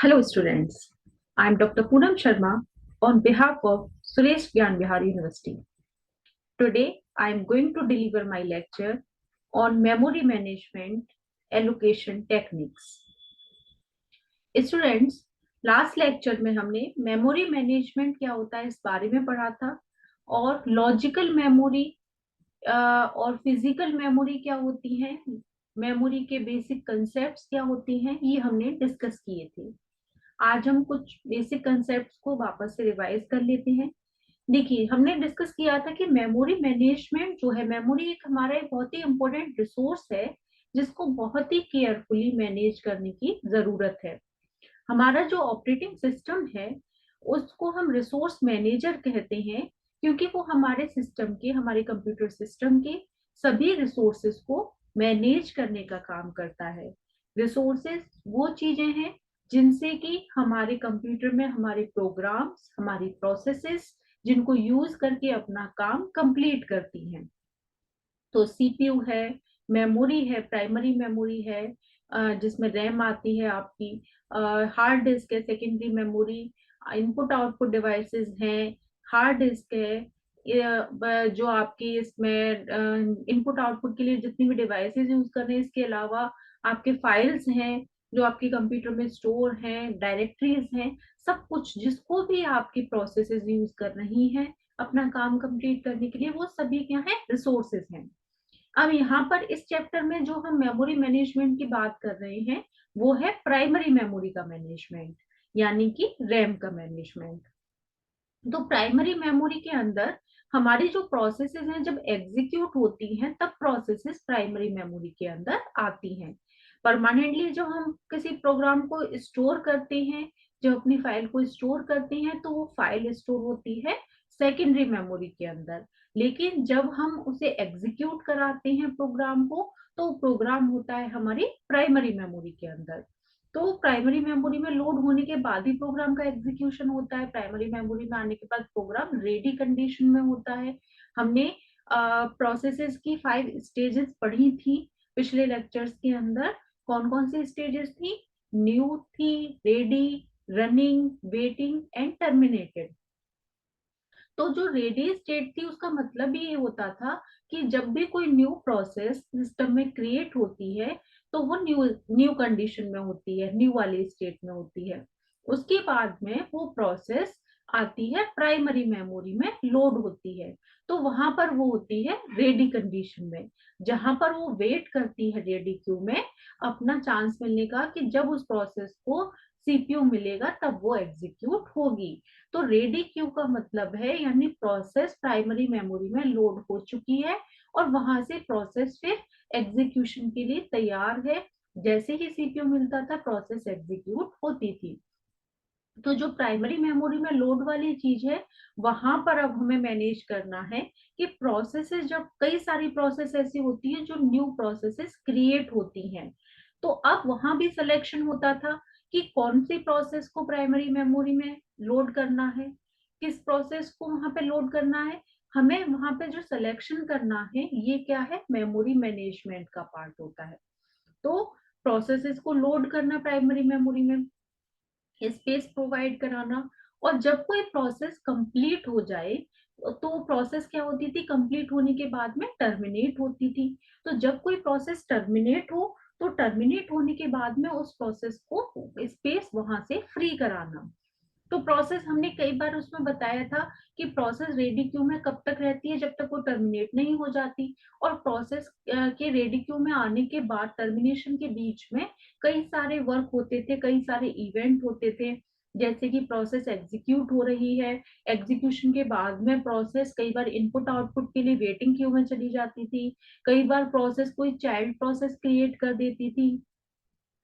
Hello, students. I am Dr. Poonam Sharma on behalf of Suresh Gyan Vihar University. Today, I am going to deliver my lecture on memory management allocation techniques. Students, last lecture में हमने memory management क्या होता है इस बारे में पढ़ा था और लॉजिकल मेमोरी और फिजिकल मेमोरी क्या होती है, मेमोरी के बेसिक कंसेप्ट्स क्या होती हैं, ये हमने डिस्कस किए थे। आज हम कुछ बेसिक कंसेप्ट्स को वापस से रिवाइज कर लेते हैं। देखिए, हमने डिस्कस किया था कि मेमोरी मैनेजमेंट जो है, मेमोरी एक हमारा एक बहुत ही इंपॉर्टेंट रिसोर्स है जिसको बहुत ही केयरफुली मैनेज करने की जरूरत है। हमारा जो ऑपरेटिंग सिस्टम है उसको हम रिसोर्स मैनेजर कहते हैं, क्योंकि वो हमारे सिस्टम के, हमारे कंप्यूटर सिस्टम के सभी रिसोर्सेज को मैनेज करने का काम करता है। रिसोर्सेज वो चीजें हैं जिनसे कि हमारे कंप्यूटर में हमारे प्रोग्राम्स, हमारी प्रोसेसेस जिनको यूज करके अपना काम कंप्लीट करती हैं। तो सीपीयू है, मेमोरी है, प्राइमरी मेमोरी है जिसमें रैम आती है आपकी, हार्ड डिस्क है secondary memory, input output devices हैं, हार्ड डिस्क है, जो आपकी इसमें इनपुट आउटपुट के लिए जितनी भी डिवाइसेस यूज कर रहे हैं, इसके अलावा आपके फाइल्स हैं जो आपके कंप्यूटर में स्टोर हैं, डायरेक्टरीज हैं, सब कुछ जिसको भी आपकी प्रोसेसेस यूज कर रही हैं अपना काम कंप्लीट करने के लिए, वो सभी क्या है, रिसोर्सेज हैं। अब यहाँ पर इस चैप्टर में जो हम मेमोरी मैनेजमेंट की बात कर रहे हैं वो है प्राइमरी मेमोरी का मैनेजमेंट, यानी कि रैम का मैनेजमेंट। तो प्राइमरी मेमोरी के अंदर हमारी जो प्रोसेसेस हैं जब एग्जीक्यूट होती हैं तब प्रोसेसेस प्राइमरी मेमोरी के अंदर आती हैं। परमानेंटली जो हम किसी प्रोग्राम को स्टोर करते हैं, जो अपनी फाइल को स्टोर करते हैं, तो वो फाइल स्टोर होती है सेकेंडरी मेमोरी के अंदर। लेकिन जब हम उसे एग्जीक्यूट कराते हैं प्रोग्राम को, तो प्रोग्राम होता है हमारी प्राइमरी मेमोरी के अंदर। तो प्राइमरी मेमोरी में लोड होने के बाद ही प्रोग्राम का एग्जीक्यूशन होता है। प्राइमरी मेमोरी में आने के बाद प्रोग्राम रेडी कंडीशन में होता है। हमने प्रोसेसेस की 5 स्टेजेस पढ़ी थी पिछले लेक्चर्स के अंदर। कौन कौन सी स्टेजेस थी? न्यू थी, ready, running, waiting and terminated. तो जो रेडी स्टेट थी उसका मतलब ये होता था कि जब भी कोई न्यू प्रोसेस सिस्टम में क्रिएट होती है तो वो न्यू न्यू कंडीशन में होती है, न्यू वाली स्टेट में होती है। उसके बाद में वो प्रोसेस आती है प्राइमरी मेमोरी में, लोड होती है, तो वहां पर वो होती है रेडी कंडीशन में, जहां पर वो वेट करती है रेडी क्यू में अपना चांस मिलने का कि जब उस प्रोसेस को सीपीयू मिलेगा तब वो एग्जीक्यूट होगी। तो रेडी क्यू का मतलब है यानी प्रोसेस प्राइमरी मेमोरी में लोड हो चुकी है और वहां से प्रोसेस फिर एग्जीक्यूशन के लिए तैयार है। जैसे ही सीपीयू मिलता था प्रोसेस एग्जीक्यूट होती थी। तो जो प्राइमरी मेमोरी में लोड वाली चीज है वहां पर अब हमें मैनेज करना है कि प्रोसेसेस, जब कई सारी प्रोसेस ऐसी होती है जो न्यू प्रोसेसेस क्रिएट होती हैं, तो अब वहां भी सिलेक्शन होता था कि कौन सी प्रोसेस को प्राइमरी मेमोरी में लोड करना है, किस प्रोसेस को वहां पे लोड करना है। हमें वहां पे जो सिलेक्शन करना है ये क्या है, मेमोरी मैनेजमेंट का पार्ट होता है। तो प्रोसेसेस को लोड करना प्राइमरी मेमोरी में, स्पेस प्रोवाइड कराना, और जब कोई प्रोसेस कंप्लीट हो जाए तो प्रोसेस क्या होती थी, कंप्लीट होने के बाद में टर्मिनेट होती थी। तो जब कोई प्रोसेस टर्मिनेट हो तो टर्मिनेट होने के बाद में उस प्रोसेस को स्पेस वहां से फ्री कराना। तो प्रोसेस हमने कई बार उसमें बताया था कि प्रोसेस रेडी क्यू में कब तक रहती है, जब तक वो टर्मिनेट नहीं हो जाती। और प्रोसेस के रेडी क्यू में आने के बाद टर्मिनेशन के बीच में कई सारे वर्क होते थे, कई सारे इवेंट होते थे। जैसे कि प्रोसेस एग्जीक्यूट हो रही है, एग्जीक्यूशन के बाद में प्रोसेस कई बार इनपुट आउटपुट के लिए वेटिंग क्यू में चली जाती थी, कई बार प्रोसेस कोई चाइल्ड प्रोसेस क्रिएट कर देती थी,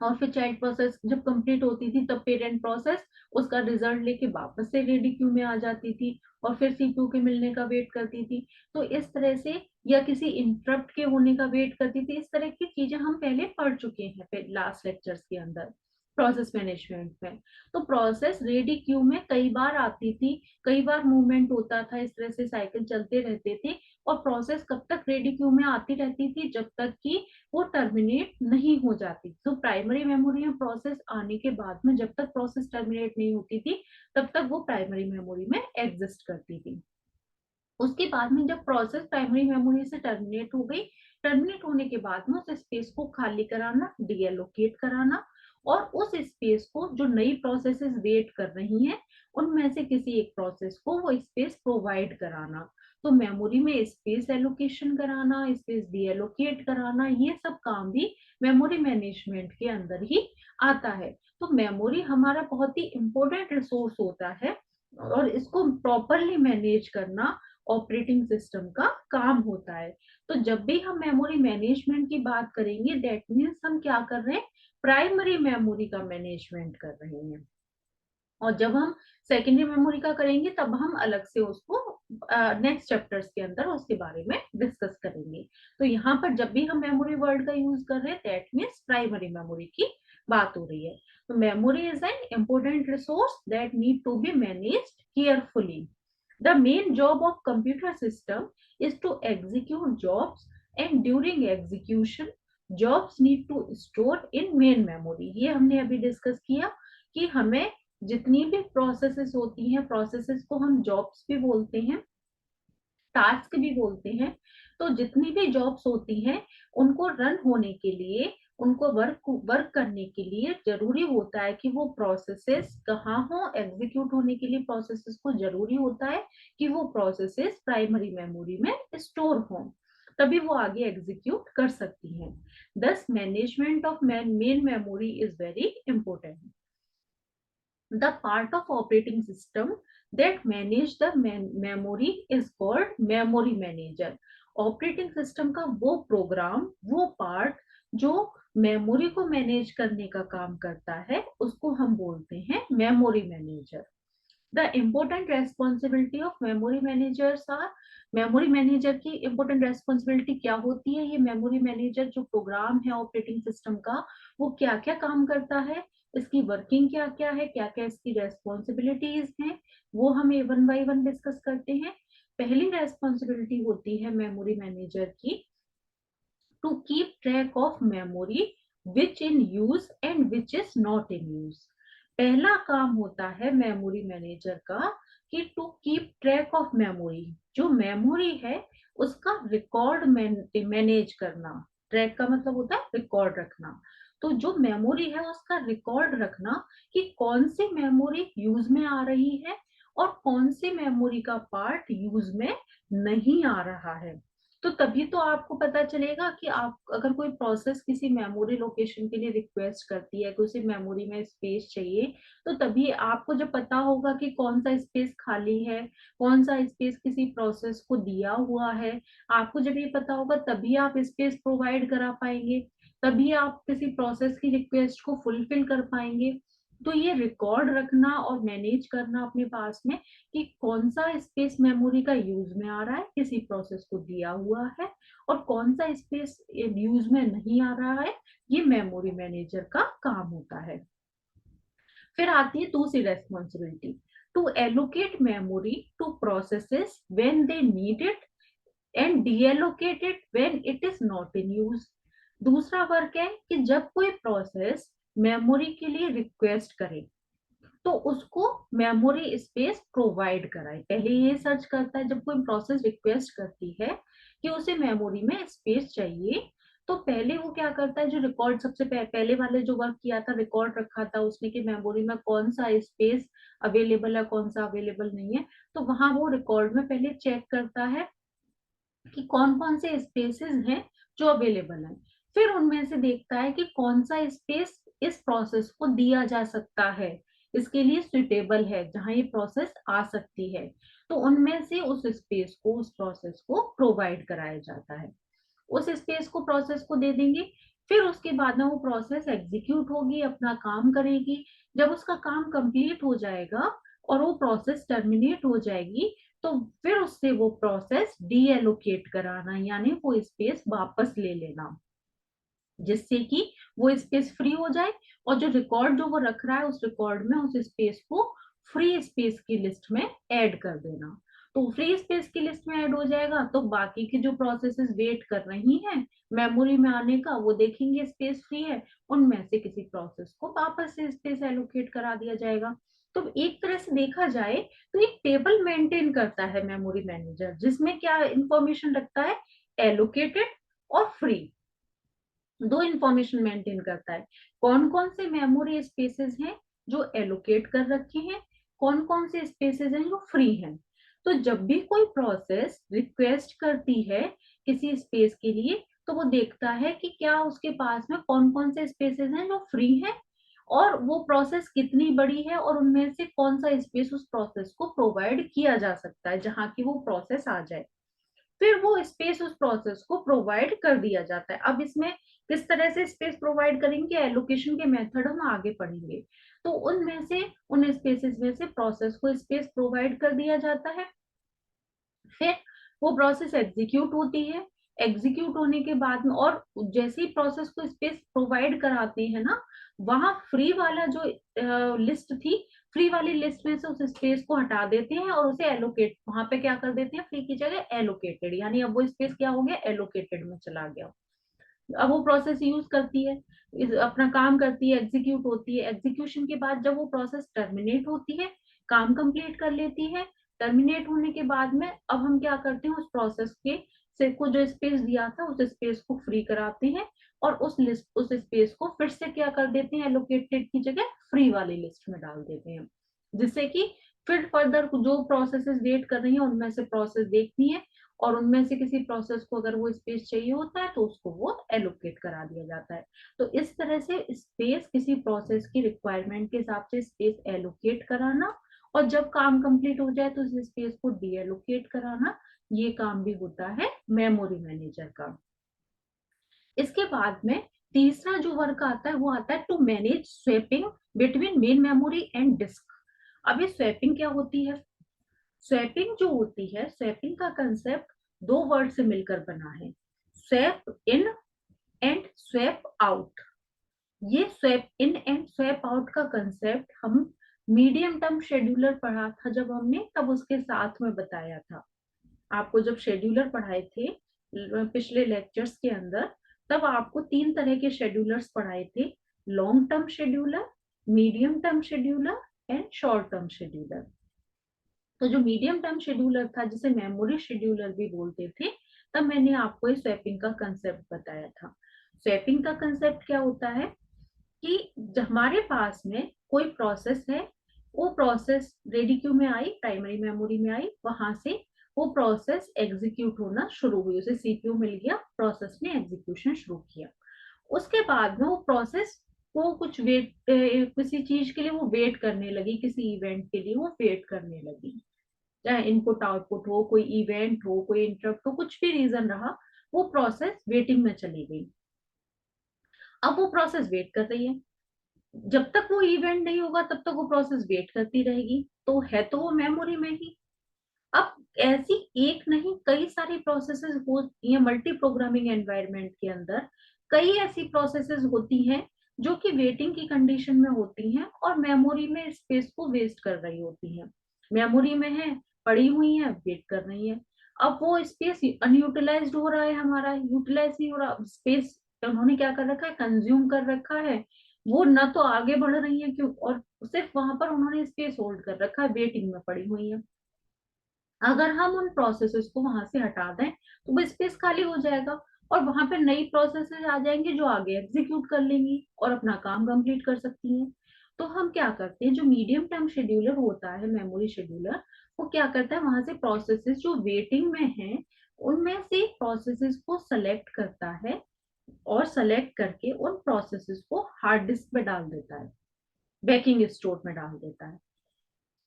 और फिर चाइल्ड प्रोसेस जब कंप्लीट होती थी तब पेरेंट प्रोसेस उसका रिजल्ट लेके वापस से रेडी क्यू में आ जाती थी और फिर सीपीयू के मिलने का वेट करती थी। तो इस तरह से, या किसी इंटरप्ट के होने का वेट करती थी, इस तरह की चीजें हम पहले पढ़ चुके हैं लास्ट लेक्चर्स के अंदर प्रोसेस मैनेजमेंट में। तो प्रोसेस रेडी क्यू में कई बार आती थी, कई बार मूवमेंट होता था, इस तरह से साइकिल चलते रहते थे। और प्रोसेस कब तक रेडी क्यू में आती रहती थी, जब तक कि वो टर्मिनेट नहीं हो जाती। तो प्राइमरी मेमोरी में प्रोसेस आने के बाद में जब तक प्रोसेस टर्मिनेट नहीं होती थी तब तक वो प्राइमरी मेमोरी में एग्जिस्ट करती थी। उसके बाद में जब प्रोसेस प्राइमरी मेमोरी से टर्मिनेट हो गई, टर्मिनेट होने के बाद में उस स्पेस को खाली कराना, डीएलोकेट कराना, और उस स्पेस को जो नई प्रोसेसेस वेट कर रही हैं उनमें से किसी एक प्रोसेस को वो स्पेस प्रोवाइड कराना। तो मेमोरी में स्पेस एलोकेशन कराना, स्पेस डीएलोकेट कराना, ये सब काम भी मेमोरी मैनेजमेंट के अंदर ही आता है। तो मेमोरी हमारा बहुत ही इंपॉर्टेंट रिसोर्स होता है और इसको प्रॉपरली मैनेज करना ऑपरेटिंग सिस्टम का काम होता है। तो जब भी हम मेमोरी मैनेजमेंट की बात करेंगे दैट मीन्स हम क्या कर रहे हैं, प्राइमरी मेमोरी का मैनेजमेंट कर रहे हैं। और जब हम सेकेंडरी मेमोरी का करेंगे तब हम अलग से उसको नेक्स्ट चैप्टर्स के अंदर उसके बारे में डिस्कस करेंगे। तो यहाँ पर जब भी हम मेमोरी वर्ड का यूज कर रहे हैं दैट मीन्स प्राइमरी मेमोरी की बात हो रही है। तो memory is an important resource that need to be managed carefully. The main job of computer system is to execute jobs, and during execution jobs need to store in main memory। ये हमने अभी discuss किया कि हमें जितनी भी processes होती हैं, प्रोसेसेस को हम जॉब्स भी बोलते हैं, टास्क भी बोलते हैं। तो जितनी भी जॉब्स होती हैं उनको रन होने के लिए, उनको वर्क करने के लिए जरूरी होता है कि वो प्रोसेसेस कहाँ हो, एग्जीक्यूट होने के लिए प्रोसेसेस को जरूरी होता है कि वो प्रोसेसेस प्राइमरी मेमोरी में स्टोर हो, तभी वो आगे एग्जीक्यूट कर सकती हैं। दस management of main memory is very important. The part of operating system that manage the memory is called memory manager। Operating system का वो प्रोग्राम, वो पार्ट जो मेमोरी को मैनेज करने का काम करता है उसको हम बोलते हैं memory manager. The important responsibility of memory managers are, memory manager की इम्पोर्टेंट रेस्पॉन्सिबिलिटी क्या होती है, ये मेमोरी मैनेजर जो प्रोग्राम है ऑपरेटिंग सिस्टम का वो क्या क्या काम करता है, इसकी वर्किंग क्या क्या है, क्या क्या इसकी रेस्पॉन्सिबिलिटीज हैं, वो हम वन बाय वन डिस्कस करते हैं। पहली रेस्पॉन्सिबिलिटी होती है मेमोरी मैनेजर की to keep track of memory which in use and which is not in use. पहला काम होता है मेमोरी मैनेजर का कि to keep track of memory, जो मेमोरी है उसका रिकॉर्ड मैनेज करना। ट्रैक का मतलब होता है रिकॉर्ड रखना। तो जो मेमोरी है उसका रिकॉर्ड रखना कि कौन सी मेमोरी यूज में आ रही है और कौन सी मेमोरी का पार्ट यूज में नहीं आ रहा है। तो तभी तो आपको पता चलेगा कि आप अगर कोई प्रोसेस किसी मेमोरी लोकेशन के लिए रिक्वेस्ट करती है कि उसे मेमोरी में स्पेस चाहिए, तो तभी आपको जब पता होगा कि कौन सा स्पेस खाली है, कौन सा स्पेस किसी प्रोसेस को दिया हुआ है, आपको जब ये पता होगा तभी आप स्पेस प्रोवाइड करा पाएंगे, तभी आप किसी प्रोसेस की रिक्वेस्ट को फुलफिल कर पाएंगे। तो ये रिकॉर्ड रखना और मैनेज करना अपने पास में कि कौन सा स्पेस मेमोरी का यूज में आ रहा है, किसी प्रोसेस को दिया हुआ है, और कौन सा स्पेस यूज में नहीं आ रहा है, ये मेमोरी मैनेजर का काम होता है। फिर आती है दूसरी responsibility, to allocate memory to processes when they need it and deallocate it when it is not in use. दूसरा वर्क है कि जब कोई प्रोसेस मेमोरी के लिए रिक्वेस्ट करे तो उसको मेमोरी स्पेस प्रोवाइड कराए। पहले ये सर्च करता है, जब कोई प्रोसेस रिक्वेस्ट करती है कि उसे मेमोरी में स्पेस चाहिए तो पहले वो क्या करता है, जो रिकॉर्ड सबसे पहले वाले जो वर्क किया था, रिकॉर्ड रखा था उसने कि मेमोरी में कौन सा स्पेस अवेलेबल है कौन सा अवेलेबल नहीं है, तो वहां वो रिकॉर्ड में पहले चेक करता है कि कौन कौन से स्पेसेस हैं जो अवेलेबल हैं। फिर उनमें से देखता है कि कौन सा स्पेस इस प्रोसेस को दिया जा सकता है, इसके लिए सुटेबल है, जहां ये प्रोसेस आ सकती है, तो उनमें से उस स्पेस को उस प्रोसेस को प्रोवाइड कराया जाता है। उस स्पेस को प्रोसेस को दे देंगे, फिर उसके बाद में वो प्रोसेस एग्जीक्यूट होगी, अपना काम करेगी। जब उसका काम कंप्लीट हो जाएगा और वो प्रोसेस टर्मिनेट हो जाएगी तो फिर उससे वो प्रोसेस डीएलोकेट कराना, यानी वो स्पेस वापस ले लेना, जिससे कि वो स्पेस फ्री हो जाए और जो रिकॉर्ड जो वो रख रहा है उस रिकॉर्ड में उस स्पेस को फ्री स्पेस की लिस्ट में ऐड कर देना। तो फ्री स्पेस की लिस्ट में ऐड हो जाएगा, तो बाकी की जो प्रोसेसेस वेट कर रही हैं मेमोरी में आने का, वो देखेंगे स्पेस फ्री है, उनमें से किसी प्रोसेस को वापस से स्पेस एलोकेट करा दिया जाएगा। तो एक तरह से देखा जाए तो एक टेबल मेंटेन करता है मेमोरी मैनेजर, जिसमें क्या इंफॉर्मेशन रखता है, एलोकेटेड और फ्री, दो इंफॉर्मेशन मेंटेन करता है। कौन कौन से मेमोरी स्पेसेस हैं जो एलोकेट कर रखे हैं, कौन कौन से स्पेसेस हैं जो फ्री हैं। तो जब भी कोई प्रोसेस रिक्वेस्ट करती है किसी स्पेस के लिए, तो वो देखता है कि क्या उसके पास में कौन कौन से स्पेसेस हैं जो फ्री हैं, और वो प्रोसेस कितनी बड़ी है, और उनमें से कौन सा स्पेस उस प्रोसेस को प्रोवाइड किया जा सकता है जहां की वो प्रोसेस आ जाए। फिर वो स्पेस उस प्रोसेस को प्रोवाइड कर दिया जाता है। अब इसमें किस तरह से स्पेस प्रोवाइड करेंगे, एलोकेशन के मेथड हम आगे पढ़ेंगे। तो उनमें से, उन स्पेसेस में से प्रोसेस को स्पेस प्रोवाइड कर दिया जाता है। फिर वो प्रोसेस एग्जीक्यूट होती है। एग्जीक्यूट होने के बाद में, और जैसे ही प्रोसेस को स्पेस प्रोवाइड कराते हैं ना, वहां फ्री वाला जो लिस्ट थी, फ्री वाली लिस्ट में से उस स्पेस को हटा देते हैं और उसे एलोकेट, वहां पे क्या कर देते हैं, फ्री की जगह एलोकेटेड, यानी अब वो स्पेस क्या हो गया, एलोकेटेड में चला गया। अब वो प्रोसेस यूज करती है, अपना काम करती है, एग्जीक्यूट होती है। एग्जीक्यूशन के बाद जब वो प्रोसेस टर्मिनेट होती है, काम कंप्लीट कर लेती है, टर्मिनेट होने के बाद में अब हम क्या करते हैं, उस प्रोसेस के से को जो स्पेस दिया था उस स्पेस को फ्री कराते हैं, और उस लिस्ट, उस स्पेस को फिर से क्या कर देते हैं, एलोकेटेड की जगह फ्री वाली लिस्ट में डाल देते हैं, जिससे कि फिर फर्दर जो प्रोसेसेस वेट कर रही हैं उनमें से प्रोसेस देखनी है, और उनमें से किसी प्रोसेस को अगर वो स्पेस चाहिए होता है तो उसको वो एलोकेट करा दिया जाता है। तो इस तरह से स्पेस, किसी प्रोसेस की रिक्वायरमेंट के हिसाब से स्पेस एलोकेट कराना, और जब काम कंप्लीट हो जाए तो इस स्पेस को डी एलोकेट कराना, ये काम भी होता है मेमोरी मैनेजर का। इसके बाद में तीसरा जो वर्क आता है वो आता है to manage swapping between main memory and disk. अब ये स्वैपिंग क्या होती है, स्वैपिंग जो होती है, स्वैपिंग का कंसेप्ट दो वर्ड से मिलकर बना है, swap in and swap out. ये swap in and swap out का कंसेप्ट हम मीडियम टर्म शेड्यूलर पढ़ा था जब हमने, तब उसके साथ में बताया था। आपको जब शेड्यूलर पढ़ाए थे पिछले लेक्चर्स के अंदर, तब आपको तीन तरह के शेड्यूलर्स पढ़ाए थे, long term scheduler, medium term scheduler and short term scheduler. तो जो मीडियम टर्म शेड्यूलर था, जिसे मेमोरी शेड्यूलर भी बोलते थे, तब मैंने आपको इस स्वैपिंग का कंसेप्ट बताया था। स्वैपिंग का कंसेप्ट क्या होता है कि हमारे पास में कोई प्रोसेस है, वो प्रोसेस रेडी क्यू में आई, प्राइमरी मेमोरी में आई, वहां से वो प्रोसेस एग्जीक्यूट होना शुरू हुई, उसे सीपीयू मिल गया, प्रोसेस ने एग्जीक्यूशन शुरू किया। उसके बाद में वो प्रोसेस को कुछ वेट, किसी चीज के लिए वो वेट करने लगी, किसी इवेंट के लिए वो वेट करने लगी, चाहे इनपुट आउटपुट हो, कोई इवेंट हो, कोई इंटरप्ट हो, कुछ भी रीजन रहा, वो प्रोसेस वेटिंग में चली गई। अब वो प्रोसेस वेट कर रही है, जब तक वो इवेंट नहीं होगा तब तक वो प्रोसेस वेट करती रहेगी, तो है तो वो मेमोरी में ही। अब ऐसी एक नहीं, कई सारी प्रोसेसेस होती हैं मल्टी प्रोग्रामिंग एनवायरनमेंट के अंदर, कई ऐसी प्रोसेसेस होती हैं जो कि वेटिंग की कंडीशन में होती हैं और मेमोरी में स्पेस को वेस्ट कर रही होती हैं। मेमोरी में है, पड़ी हुई है, वेट कर रही है। अब वो स्पेस अनयूटिलाइज्ड हो रहा है, हमारा यूटिलाइज नहीं हो रहा, स्पेस उन्होंने क्या कर रखा है, कंज्यूम कर रखा है, वो ना तो आगे बढ़ रही है क्यों, और सिर्फ वहां पर उन्होंने स्पेस होल्ड कर रखा है, वेटिंग में पड़ी हुई है। अगर हम उन प्रोसेसेस को वहां से हटा दें तो वो स्पेस खाली हो जाएगा, और वहां पे नई प्रोसेसेस आ जाएंगी जो आगे एग्जीक्यूट कर लेंगी और अपना काम कंप्लीट कर सकती हैं। तो हम क्या करते हैं, जो मीडियम टर्म शेड्यूलर होता है, मेमोरी शेड्यूलर, वो क्या करता है, वहां से प्रोसेसेस जो वेटिंग में हैं उनमें से प्रोसेसेस को सेलेक्ट करता है, और सेलेक्ट करके उन प्रोसेसेस को हार्ड डिस्क पे डाल देता है, बैकिंग स्टोर में डाल देता है।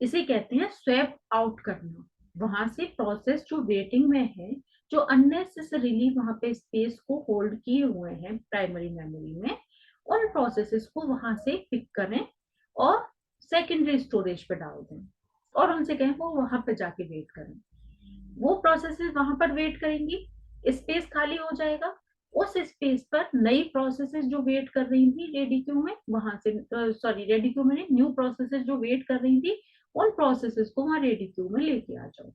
इसे कहते हैं स्वैप आउट करना। वहां से प्रोसेस जो वेटिंग में है, जो अननेसेसरीली वहां पे स्पेस को होल्ड किए हुए हैं प्राइमरी मेमोरी में, उन प्रोसेसेस को वहां से पिक करें और सेकेंडरी स्टोरेज पे डाल दें, और उनसे कहें वो वहां पे जाके वेट करें। वो प्रोसेसेस वहां पर वेट करेंगी, स्पेस खाली हो जाएगा, उस स्पेस पर नई प्रोसेसेस जो वेट कर रही थी रेडी क्यू में, वहां से, सॉरी रेडी क्यू में, न्यू प्रोसेसेस जो वेट कर रही थी, उन प्रोसेसेस को वहां रेडी क्यू में लेके आ जाओ।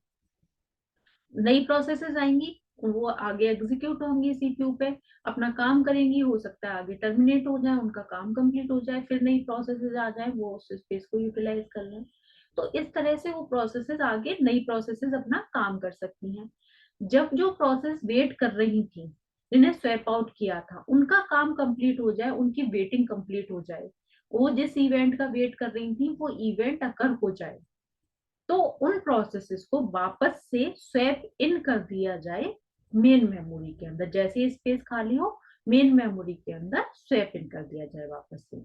नई प्रोसेसेस आएंगी, वो आगे एग्जीक्यूट होंगी सीपीयू पे, अपना काम करेंगी, हो सकता है आगे टर्मिनेट हो जाए, उनका काम कंप्लीट हो जाए, फिर नई प्रोसेसेस आ जाए, वो उस स्पेस को यूटिलाइज कर लें। तो इस तरह से वो प्रोसेसेस आगे नई प्रोसेसेस अपना काम कर सकती हैं। जब जो प्रोसेस वेट कर रही थी, जिन्हें स्वैप आउट किया था, उनका काम कंप्लीट हो जाए, उनकी वेटिंग कंप्लीट हो जाए, वो जिस इवेंट का वेट कर रही थी वो इवेंट अकर हो जाए, तो उन प्रोसेसेस को वापस से स्वैप इन कर दिया जाए मेन मेमोरी के अंदर। जैसे स्पेस खाली हो, मेन मेमोरी के अंदर स्वैप इन कर दिया जाए वापस से।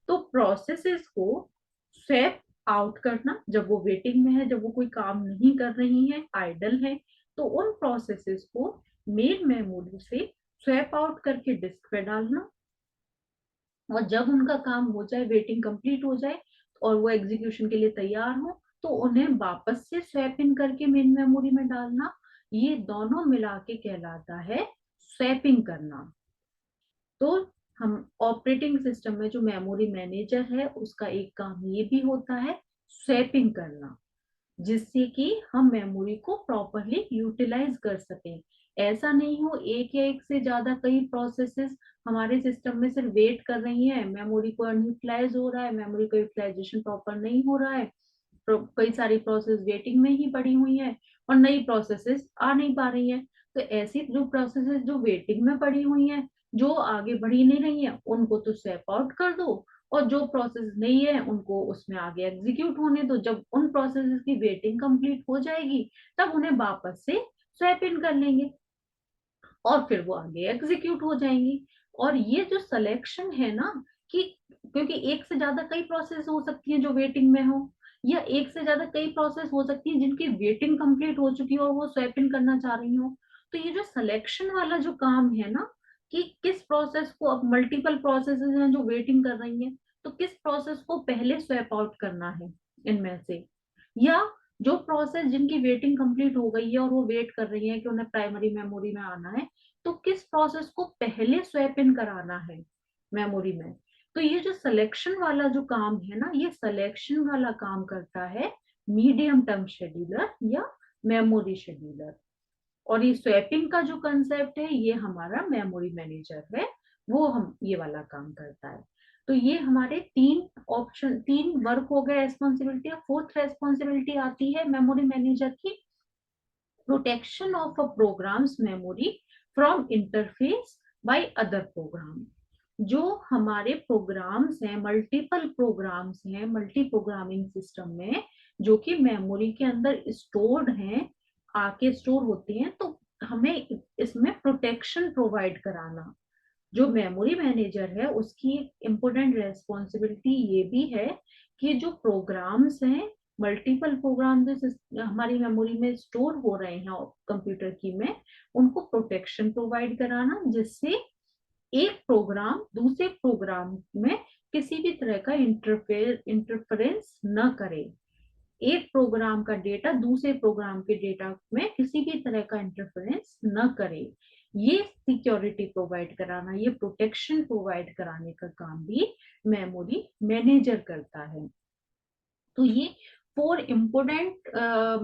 तो प्रोसेसेस को स्वैप आउट करना, जब वो वेटिंग में है, जब वो कोई काम नहीं कर रही है, आइडल है, तो उन प्रोसेसेस को मेन मेमोरी से स्वैप आउट करके डिस्क पे डालना, और जब उनका काम हो जाए, वेटिंग कंप्लीट हो जाए और वो एग्जीक्यूशन के लिए तैयार हो, तो उन्हें वापस से स्वैप इन करके मेन मेमोरी में डालना। ये दोनों मिला के कहलाता है स्वैपिंग करना। तो हम ऑपरेटिंग सिस्टम में जो मेमोरी मैनेजर है, उसका एक काम ये भी होता है स्वैपिंग करना, जिससे कि हम मेमोरी को प्रॉपरली यूटिलाइज कर सकें। ऐसा नहीं हो एक या एक से ज्यादा कई प्रोसेसेस हमारे सिस्टम में सिर्फ वेट कर रही हैं, मेमोरी को अनयूटिलाइज हो रहा है, मेमोरी का यूटिलाइजेशन प्रॉपर नहीं हो रहा है, कई सारी प्रोसेस वेटिंग में ही पड़ी हुई है और नई प्रोसेसेस आ नहीं पा रही हैं। तो ऐसी जो प्रोसेसेस जो वेटिंग में पड़ी हुई हैं, जो आगे बढ़ी नहीं रही हैं, उनको तो स्वैप आउट कर दो, और जो प्रोसेस नहीं है उनको उसमें आगे एग्जीक्यूट होने दो। जब उन प्रोसेसेस की वेटिंग कंप्लीट हो जाएगी, तब उन्हें वापस से स्वैप इन कर लेंगे और फिर वो आगे एग्जीक्यूट हो जाएंगी। और ये जो सिलेक्शन है ना, कि क्योंकि एक से ज्यादा कई प्रोसेस हो सकती हैं जो वेटिंग में हो, या एक से ज्यादा कई प्रोसेस हो सकती हैं जिनकी वेटिंग कंप्लीट हो चुकी हो और वो स्वैप इन करना चाह रही हो। तो ये जो सिलेक्शन वाला जो काम है ना, कि किस प्रोसेस को, अब मल्टीपल प्रोसेसेस हैं जो वेटिंग कर रही हैं, तो किस प्रोसेस को पहले स्वैप आउट करना है इनमें से, या जो प्रोसेस जिनकी वेटिंग कंप्लीट हो गई है और वो वेट कर रही है कि उन्हें प्राइमरी मेमोरी में आना है, तो किस प्रोसेस को पहले स्वैप इन कराना है मेमोरी में। तो ये जो सिलेक्शन वाला जो काम है ना, ये सिलेक्शन वाला काम करता है मीडियम टर्म शेड्यूलर या मेमोरी शेड्यूलर। और ये स्वैपिंग का जो कंसेप्ट है, ये हमारा मेमोरी मैनेजर है, वो हम ये वाला काम करता है। तो ये हमारे तीन ऑप्शन, तीन वर्क हो गए रेस्पॉन्सिबिलिटी। फोर्थ रेस्पॉन्सिबिलिटी आती है मेमोरी मैनेजर की, protection of a programs memory from interface by other program. जो हमारे प्रोग्राम्स हैं, मल्टीपल प्रोग्राम्स हैं मल्टी प्रोग्रामिंग सिस्टम में, जो कि मेमोरी के अंदर स्टोर्ड हैं, आके स्टोर होती हैं, तो हमें इसमें प्रोटेक्शन प्रोवाइड कराना, जो मेमोरी मैनेजर है उसकी इम्पोर्टेंट रेस्पॉन्सिबिलिटी ये भी है कि जो प्रोग्राम्स हैं, मल्टीपल प्रोग्राम जो हमारी मेमोरी में स्टोर हो रहे हैं कंप्यूटर की में, उनको प्रोटेक्शन प्रोवाइड कराना, जिससे एक प्रोग्राम दूसरे प्रोग्राम में किसी भी तरह का इंटरफेरेंस न करे, एक प्रोग्राम का डेटा दूसरे प्रोग्राम के डेटा में किसी भी तरह का इंटरफेरेंस न करे। ये सिक्योरिटी प्रोवाइड कराना, ये प्रोटेक्शन प्रोवाइड कराने का काम भी मेमोरी मैनेजर करता है। तो ये फोर इम्पोर्टेंट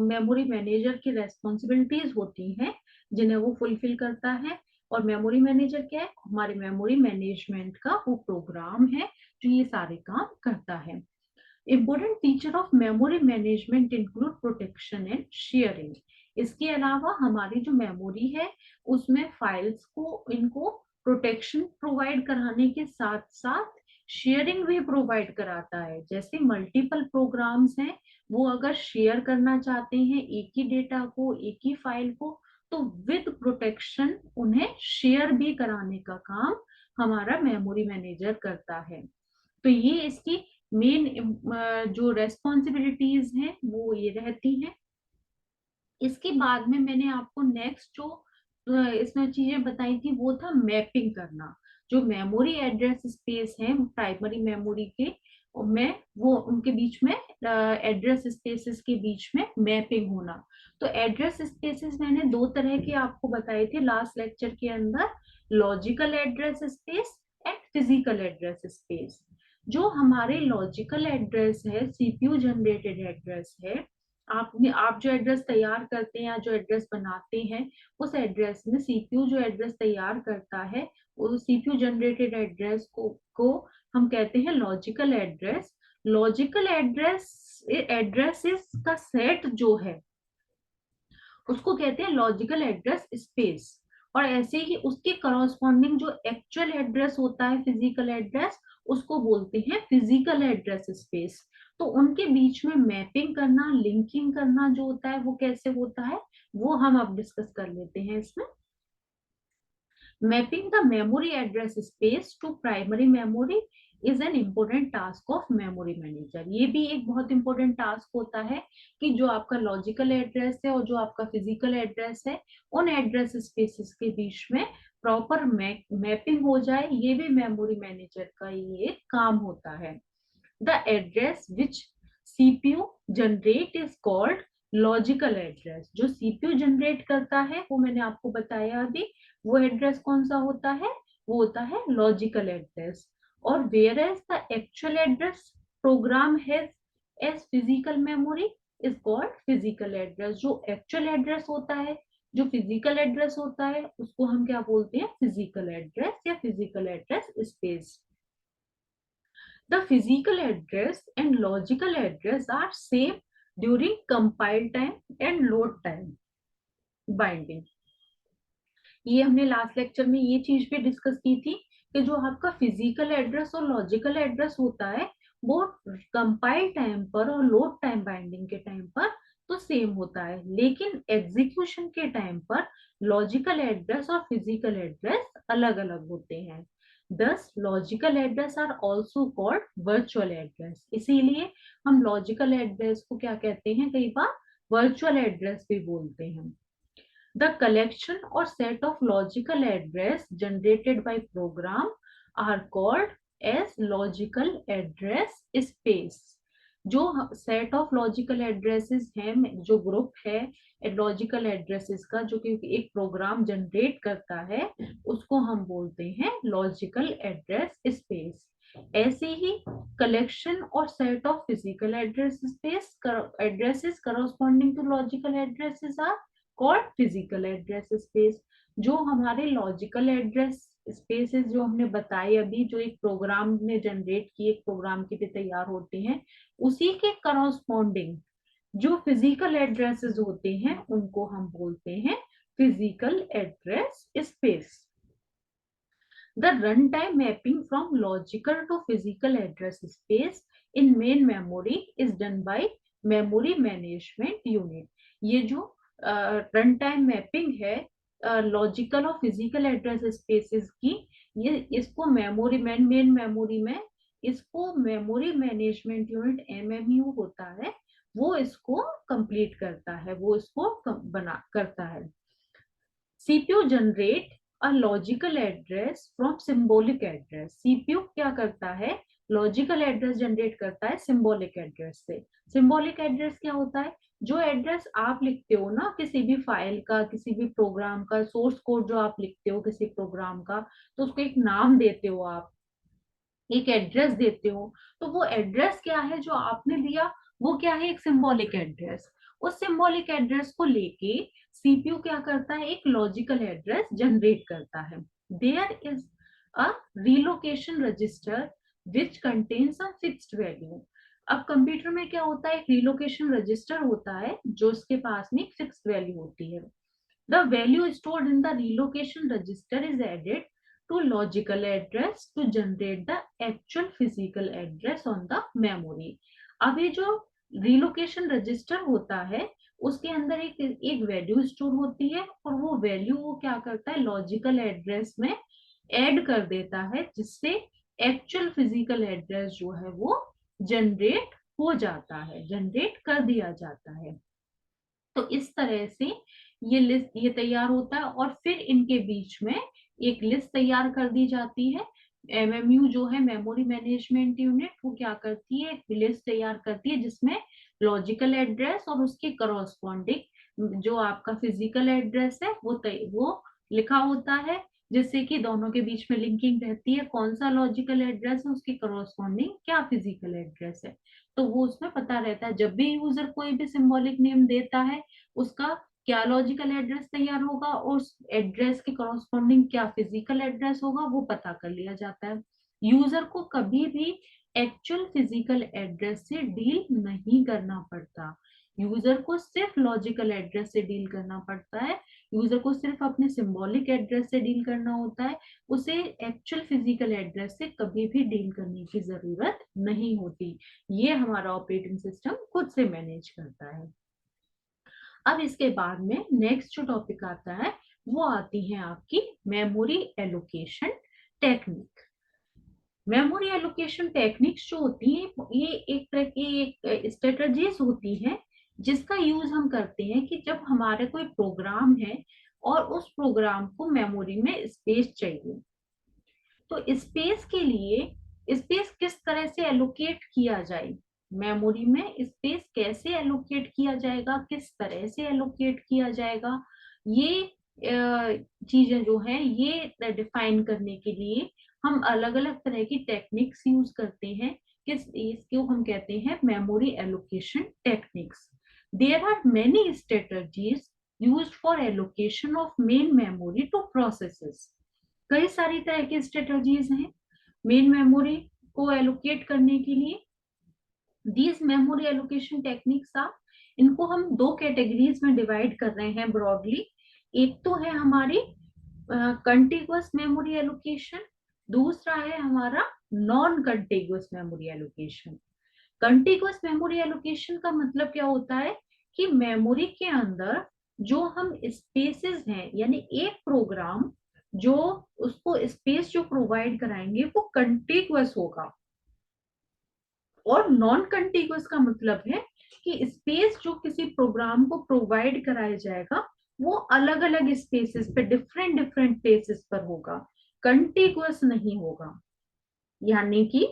मेमोरी मैनेजर की रेस्पॉन्सिबिलिटीज होती हैं, जिन्हें वो फुलफिल करता है। और मेमोरी मैनेजर क्या है? हमारे मेमोरी मैनेजमेंट का वो प्रोग्राम है जो ये सारे काम करता है। Important feature of memory management include protection and sharing। इसके अलावा हमारी जो मेमोरी है, उसमें फाइल्स को, इनको प्रोटेक्शन प्रोवाइड कराने के साथ साथ शेयरिंग भी प्रोवाइड कराता है। जैसे मल्टीपल प्रोग्राम्स हैं, वो अगर शेयर करना चाहते हैं एक ही डेटा को, एक ही फाइल को, तो विद प्रोटेक्शन उन्हें शेयर भी कराने का काम हमारा मेमोरी मैनेजर करता है। तो ये इसकी मेन जो रेस्पॉन्सिबिलिटीज हैं वो ये रहती हैं। इसके बाद में मैंने आपको नेक्स्ट जो इसमें चीजें बताई थी, वो था मैपिंग करना। जो मेमोरी एड्रेस स्पेस है प्राइमरी मेमोरी के में, वो उनके बीच में एड्रेस स्पेसेस के बीच में मैपिंग होना। तो एड्रेस स्पेसेस मैंने दो तरह के आपको बताए थे लास्ट लेक्चर के अंदर, logical address space and physical address space. जो हमारे लॉजिकल एड्रेस है, सीपीयू जनरेटेड एड्रेस है, आप जो एड्रेस तैयार करते हैं या जो एड्रेस बनाते हैं, उस एड्रेस में सीपीयू जो एड्रेस तैयार करता है, वो सीपीयू जनरेटेड एड्रेस को हम कहते हैं लॉजिकल एड्रेस। लॉजिकल एड्रेसेस का सेट जो है उसको कहते हैं लॉजिकल एड्रेस स्पेस। और ऐसे ही उसके करॉस्पॉन्डिंग जो एक्चुअल एड्रेस होता है, फिजिकल एड्रेस, उसको बोलते हैं फिजिकल एड्रेस स्पेस। तो उनके बीच में मैपिंग करना, लिंकिंग करना जो होता है वो कैसे होता है, वो हम अब डिस्कस कर लेते हैं इसमें। Mapping the memory address space to primary memory is an important task of memory manager। ये भी एक बहुत इंपॉर्टेंट टास्क होता है कि जो आपका लॉजिकल एड्रेस है और जो आपका फिजिकल एड्रेस है, उन एड्रेस स्पेसेस के बीच में प्रॉपर मैपिंग हो जाए। ये भी मेमोरी मैनेजर का ये एक काम होता है। The address which CPU generate is called logical address. जो सीपीयू जनरेट करता है वो मैंने आपको बताया अभी, वो एड्रेस कौन सा होता है, वो होता है लॉजिकल एड्रेस। और whereas the actual address program has as physical memory is called physical address. जो एक्चुअल एड्रेस होता है, जो फिजिकल एड्रेस होता है, उसको हम क्या बोलते हैं, फिजिकल एड्रेस या physical address space. The physical address and logical address are same during compile time and load time binding। ये हमने लास्ट लेक्चर में ये चीज भी डिस्कस की थी कि जो आपका फिजिकल एड्रेस और लॉजिकल एड्रेस होता है, वो कंपाइल टाइम पर और लोड टाइम बाइंडिंग के टाइम पर तो सेम होता है, लेकिन एग्जीक्यूशन के टाइम पर लॉजिकल एड्रेस और फिजिकल एड्रेस अलग अलग होते हैं। Thus logical address are also called virtual address. इसीलिए हम लॉजिकल एड्रेस को क्या कहते हैं, कई बार वर्चुअल एड्रेस भी बोलते हैं। The collection or set of logical address generated by program are called as logical address space। जो सेट ऑफ लॉजिकल एड्रेसेस हैं, जो ग्रुप है लॉजिकल एड्रेसेस का, जो कि एक प्रोग्राम जनरेट करता है, उसको हम बोलते हैं लॉजिकल एड्रेस स्पेस। ऐसे ही कलेक्शन और set of physical address space addresses corresponding to logical addresses are called physical address space. जो हमारे लॉजिकल एड्रेस स्पेसेस जो हमने बताए अभी, जो एक प्रोग्राम में जनरेट किए, एक प्रोग्राम के लिए तैयार होते हैं, उसी के करस्पॉन्डिंग जो फिजिकल एड्रेसेस होते हैं उनको हम बोलते हैं physical address space. The runtime mapping from logical to physical address space in main memory is done by memory management unit। ये जो रन टाइम मैपिंग है लॉजिकल और फिजिकल एड्रेस स्पेसेस की, ये इसको मेन मेमोरी में इसको मेमोरी मैनेजमेंट यूनिट एमएमयू होता है, वो इसको कंप्लीट करता है, वो इसको बना करता है। CPU generate a logical address from symbolic address. CPU क्या करता है, लॉजिकल एड्रेस जनरेट करता है सिंबॉलिक एड्रेस से। सिंबॉलिक एड्रेस क्या होता है, जो एड्रेस आप लिखते हो ना किसी भी फाइल का, किसी भी प्रोग्राम का सोर्स कोड जो आप लिखते हो किसी प्रोग्राम का, तो उसको एक नाम देते हो आप, एक एड्रेस देते हो। तो वो एड्रेस क्या है जो आपने दिया, वो क्या है, एक सिंबॉलिक एड्रेस। उस सिंबॉलिक एड्रेस को लेके सीपीयू क्या करता है, एक लॉजिकल एड्रेस जनरेट करता है। There is a relocation register which contains a fixed value. अब कंप्यूटर में क्या होता है, एक रीलोकेशन रजिस्टर होता है जो इसके पास में फिक्स्ड वैल्यू होती है। The value stored in the relocation register is added to logical address to generate the actual physical address on the memory। अब ये जो relocation register होता है, उसके अंदर एक वैल्यू स्टोर होती है, और वो वैल्यू वो क्या करता है, लॉजिकल एड्रेस में ऐड कर देता है, जिससे एक्चुअल फिजिकल एड्रेस जो है वो जनरेट हो जाता है, जनरेट कर दिया जाता है। तो इस तरह से ये लिस्ट ये तैयार होता है, और फिर इनके बीच में एक लिस्ट तैयार कर दी जाती है। एमएमयू जो है मेमोरी मैनेजमेंट यूनिट, वो क्या करती है, एक लिस्ट तैयार करती है जिसमें लॉजिकल एड्रेस और उसके करस्पॉन्डिंग जो आपका फिजिकल एड्रेस है वो लिखा होता है। जिससे कि दोनों के बीच में लिंकिंग रहती है, कौन सा लॉजिकल एड्रेस है उसकी करॉस्पॉन्डिंग क्या फिजिकल एड्रेस है, तो वो उसमें पता रहता है। जब भी यूजर कोई भी सिंबॉलिक नेम देता है, उसका क्या लॉजिकल एड्रेस तैयार होगा और उस एड्रेस के करॉस्पॉन्डिंग क्या फिजिकल एड्रेस होगा वो पता कर लिया जाता है। यूजर को कभी भी एक्चुअल फिजिकल एड्रेस से डील नहीं करना पड़ता, यूजर को सिर्फ लॉजिकल एड्रेस से डील करना पड़ता है, यूजर को सिर्फ अपने सिंबॉलिक एड्रेस से डील करना होता है, उसे एक्चुअल फिजिकल एड्रेस से कभी भी डील करने की जरूरत नहीं होती। ये हमारा ऑपरेटिंग सिस्टम खुद से मैनेज करता है। अब इसके बाद में नेक्स्ट जो टॉपिक आता है वो आती है आपकी memory allocation technique. Memory allocation techniques जो होती है ये एक तरह की एक स्ट्रेटजीज होती है जिसका यूज हम करते हैं कि जब हमारे कोई प्रोग्राम है और उस प्रोग्राम को मेमोरी में स्पेस चाहिए, तो स्पेस के लिए स्पेस किस तरह से एलोकेट किया जाए, मेमोरी में स्पेस कैसे एलोकेट किया जाएगा, किस तरह से एलोकेट किया जाएगा, ये चीजें जो है ये डिफाइन करने के लिए हम अलग अलग तरह की टेक्निक्स यूज करते हैं। किस इसको हम कहते हैं memory allocation techniques. There are many strategies used for allocation of main memory to processes. कई सारी तरह की स्ट्रेटजीज हैं मेन मेमोरी को एलोकेट करने के लिए। These memory allocation techniques are, इनको हम दो कैटेगरीज में डिवाइड कर रहे हैं ब्रॉडली। एक तो है हमारी कंटिगुअस मेमोरी एलोकेशन, दूसरा है हमारा non contiguous memory allocation. Contiguous memory allocation का मतलब क्या होता है कि मेमोरी के अंदर जो हम स्पेसेस हैं, यानी एक प्रोग्राम जो उसको स्पेस जो प्रोवाइड कराएंगे वो कंटिगुअस होगा। और नॉन कंटिगुअस का मतलब है कि स्पेस जो किसी प्रोग्राम को प्रोवाइड कराया जाएगा वो अलग अलग स्पेसेस पे डिफरेंट डिफरेंट प्लेसेस पर होगा, कंटिगुअस नहीं होगा। यानी कि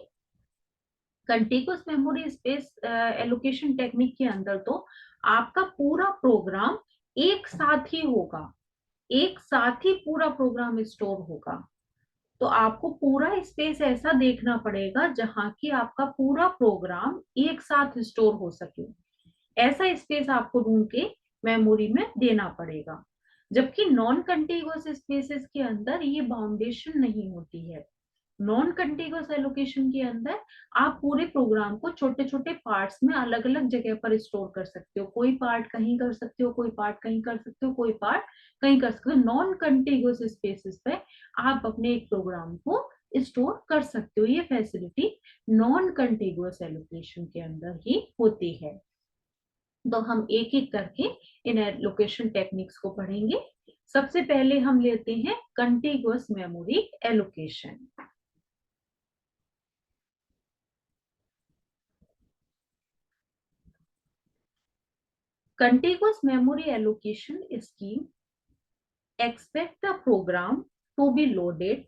contiguous memory space allocation technique के अंदर तो आपका पूरा प्रोग्राम एक साथ ही होगा, एक साथ ही पूरा प्रोग्राम स्टोर होगा। तो आपको पूरा स्पेस ऐसा देखना पड़ेगा जहां की आपका पूरा प्रोग्राम एक साथ स्टोर हो सके, ऐसा स्पेस आपको ढूंढ के मेमोरी में देना पड़ेगा। जबकि नॉन कंटिगुअस स्पेसेस के अंदर ये बाउंडेशन नहीं होती है। नॉन कंटिगुअस एलोकेशन के अंदर आप पूरे प्रोग्राम को छोटे छोटे पार्ट्स में अलग अलग जगह पर स्टोर कर सकते हो, कोई पार्ट कहीं कर सकते हो, कोई पार्ट कहीं कर सकते हो, कोई पार्ट कहीं कर सकते हो। नॉन कंटिगुअस स्पेसेस पे आप अपने एक प्रोग्राम को स्टोर कर सकते हो। ये फैसिलिटी नॉन कंटिगुअस एलोकेशन के अंदर ही होती है। तो हम एक एक करके इन एलोकेशन टेक्निक्स को पढ़ेंगे। सबसे पहले हम लेते हैं contiguous memory allocation. Contiguous memory allocation scheme expect the program to be loaded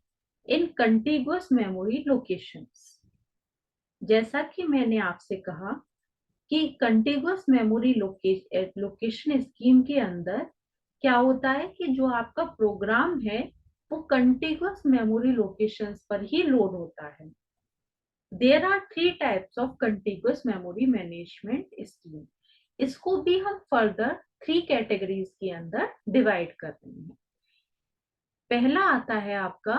in contiguous memory locations। जैसा कि मैंने आपसे कहा कि कंटिगुअस मेमोरी लोकेशन स्कीम के अंदर क्या होता है कि जो आपका प्रोग्राम है वो कंटिगुअस मेमोरी लोकेशंस पर ही लोड होता है। There are three types of contiguous memory management scheme. इसको भी हम फर्दर थ्री कैटेगरीज के अंदर डिवाइड कर रहे हैं। पहला आता है आपका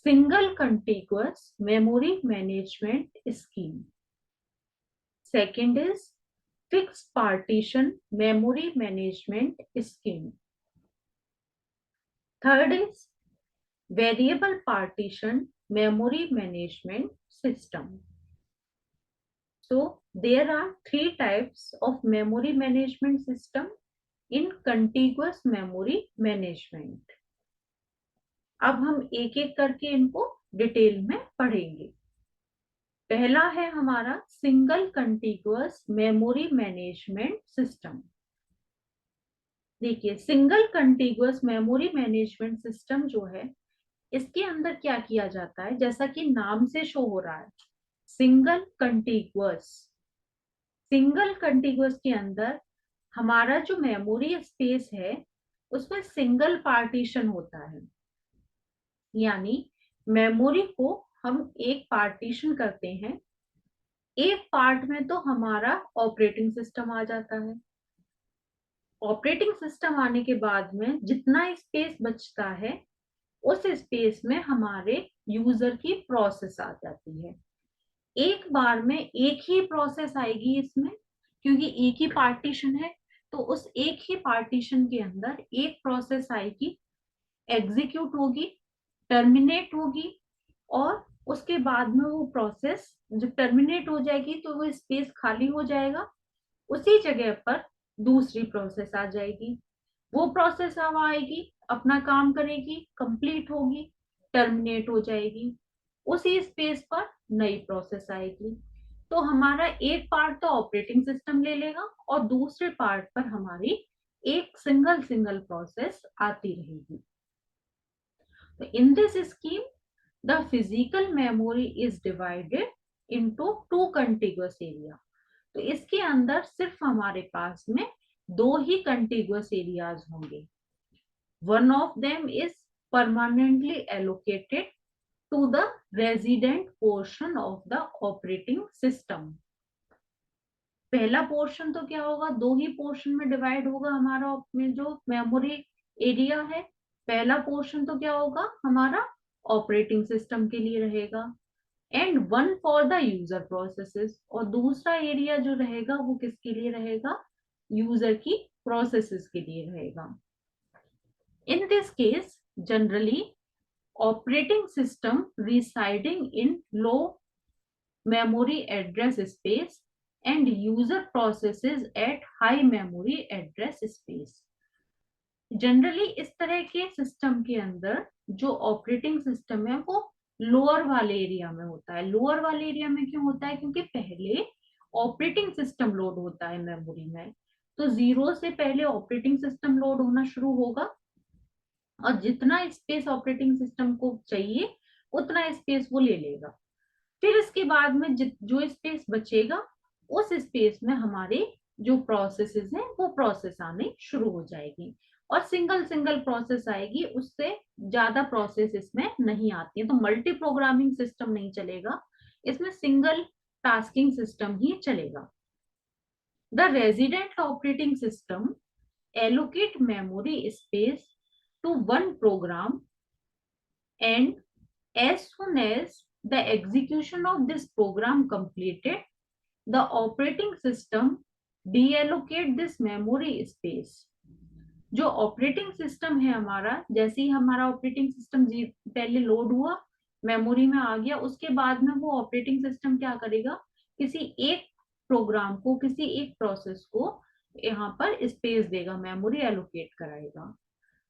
single contiguous memory management scheme. Second is fix partition memory management scheme. Third is variable partition memory management system. So there are three types of memory management system in contiguous memory management. अब हम एक एक करके इनको detail में पढ़ेंगे। पहला है हमारा single contiguous memory management system. देखिए single contiguous memory management system जो है इसके अंदर क्या किया जाता है, जैसा कि नाम से शो हो रहा है सिंगल कंटिगुअस। सिंगल कंटिगुअस के अंदर हमारा जो मेमोरी स्पेस है उसमें सिंगल पार्टीशन होता है। यानी मेमोरी को हम एक पार्टीशन करते हैं, एक पार्ट में तो हमारा ऑपरेटिंग सिस्टम आ जाता है। ऑपरेटिंग सिस्टम आने के बाद में जितना स्पेस बचता है उस स्पेस में हमारे यूजर की प्रोसेस आ जाती है। एक बार में एक ही प्रोसेस आएगी इसमें, क्योंकि एक ही पार्टीशन है, तो उस एक ही पार्टीशन के अंदर एक प्रोसेस आएगी, एग्जीक्यूट होगी, टर्मिनेट होगी, और उसके बाद में वो प्रोसेस जब टर्मिनेट हो जाएगी तो वो स्पेस खाली हो जाएगा, उसी जगह पर दूसरी प्रोसेस आ जाएगी। वो प्रोसेस अब आएगी, अपना काम करेगी, कंप्लीट होगी, टर्मिनेट हो जाएगी, उसी स्पेस पर नई प्रोसेस आएगी। तो हमारा एक पार्ट तो ऑपरेटिंग सिस्टम ले लेगा और दूसरे पार्ट पर हमारी एक सिंगल सिंगल प्रोसेस आती रहेगी। तो in this scheme the physical memory is divided into two contiguous area. तो इसके अंदर सिर्फ हमारे पास में दो ही कंटिगुअस एरियाज होंगे। One of them is permanently allocated to the resident portion of the operating system. पहला पोर्शन तो क्या होगा, दो ही पोर्शन में डिवाइड होगा हमारा में जो मेमोरी एरिया है। पहला पोर्शन तो क्या होगा हमारा ऑपरेटिंग सिस्टम के लिए रहेगा, and one for the user processes, और दूसरा एरिया जो रहेगा वो किसके लिए रहेगा, यूजर की प्रोसेसेस के लिए रहेगा। In this case generally operating system residing in low memory address space and user processes at high memory address space। Generally इस तरह के सिस्टम के अंदर जो ऑपरेटिंग सिस्टम है वो लोअर वाले एरिया में होता है। लोअर वाले एरिया में क्यों होता है, क्योंकि पहले ऑपरेटिंग सिस्टम लोड होता है मेमोरी में, तो जीरो से पहले ऑपरेटिंग सिस्टम लोड होना शुरू होगा, और जितना स्पेस ऑपरेटिंग सिस्टम को चाहिए उतना स्पेस वो ले लेगा। फिर इसके बाद में जो स्पेस बचेगा उस स्पेस में हमारे जो प्रोसेसेस हैं वो प्रोसेस आने शुरू हो जाएगी, और सिंगल सिंगल प्रोसेस आएगी, उससे ज्यादा प्रोसेस इसमें नहीं आती है। तो मल्टी प्रोग्रामिंग सिस्टम नहीं चलेगा इसमें, सिंगल टास्किंग सिस्टम ही चलेगा। The resident operating system allocate memory space to one program, and as soon as the execution of this program completed, the operating system deallocate this memory space। जो operating system है हमारा, जैसे ही हमारा operating system पहले load हुआ, memory में आ गया, उसके बाद में वो ऑपरेटिंग सिस्टम क्या करेगा, किसी एक प्रोग्राम को, किसी एक प्रोसेस को यहाँ पर स्पेस देगा, मेमोरी एलोकेट कराएगा।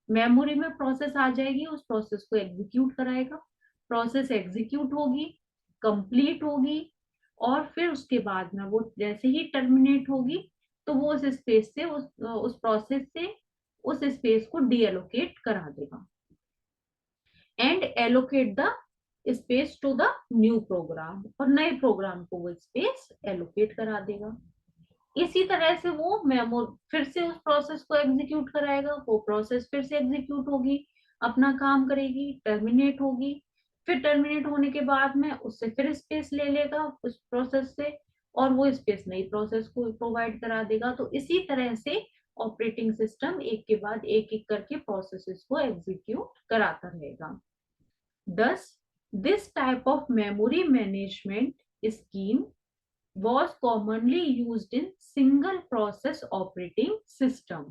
मेमोरी में प्रोसेस आ जाएगी, उस प्रोसेस को एग्जीक्यूट कराएगा, प्रोसेस एग्जीक्यूट होगी, कंप्लीट होगी, और फिर उसके बाद में वो जैसे ही टर्मिनेट होगी तो वो उस स्पेस से उस प्रोसेस से उस स्पेस को डीएलोकेट करा देगा, and allocate the space to the new program, और नए प्रोग्राम को वो स्पेस एलोकेट करा देगा। इसी तरह से वो मेमोरी फिर से उस प्रोसेस को एग्जीक्यूट कराएगा, वो प्रोसेस फिर से एग्जीक्यूट होगी, अपना काम करेगी, टर्मिनेट होगी, फिर टर्मिनेट होने के बाद में उससे फिर स्पेस ले लेगा उस प्रोसेस से, और वो स्पेस नई प्रोसेस को प्रोवाइड करा देगा। तो इसी तरह से ऑपरेटिंग सिस्टम एक के बाद एक करके प्रोसेसेस को एग्जीक्यूट कराता रहेगा। Thus, this type of memory management scheme was commonly used in single process operating system।